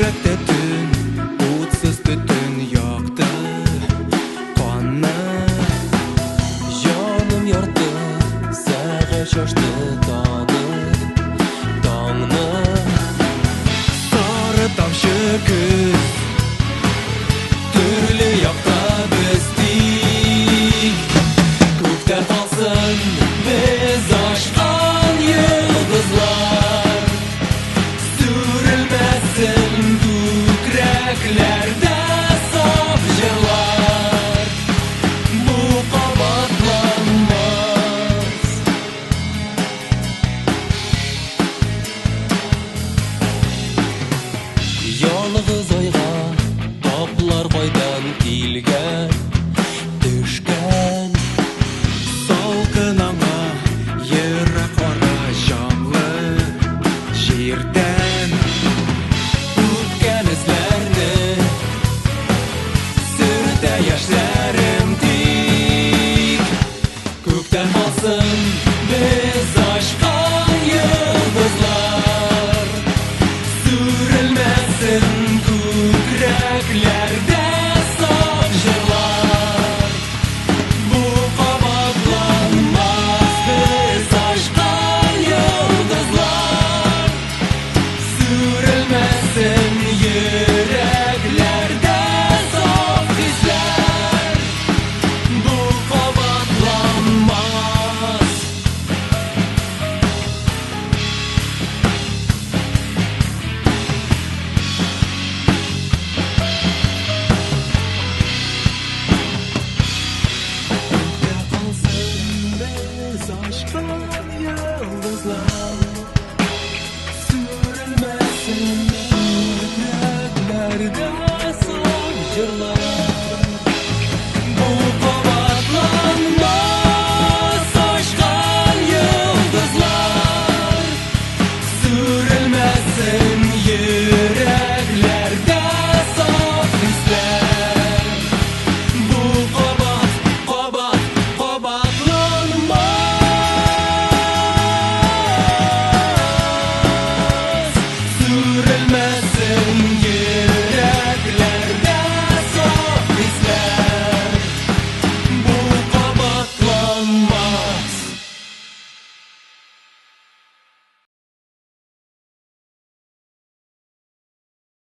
Yürekte tün, utsuz tütün yaktı kanı. Yanım yardı, sağa şaştı dağını. Sarı tavşı küz, türlü yakta bezdik. Kökte kalsın biz aşkan yıldızlar, sürülmesin küreklerde saf jırlar. Bu kabatlanmaz. Yalnız oyga kaplar koydan kilgen düşken. Salkın аңа yere kara janlı şiirden. Ötken izlerini sürte yaşlarım dik. Kökten kalsın biz aşkan yıldızlar, sürülmesin küreklerde saf jırlar. Bu kabatlanmaz. Biz aşkan yıldızlar, sürülmesin yüreklerde saf izler. Bu kabatlanmaz. Biz aşkan yıldızlar, sürülmesin yüreklerde saf jırlar. Bu kabatlanmaz. Aşkan yıldızlar, sürülmesin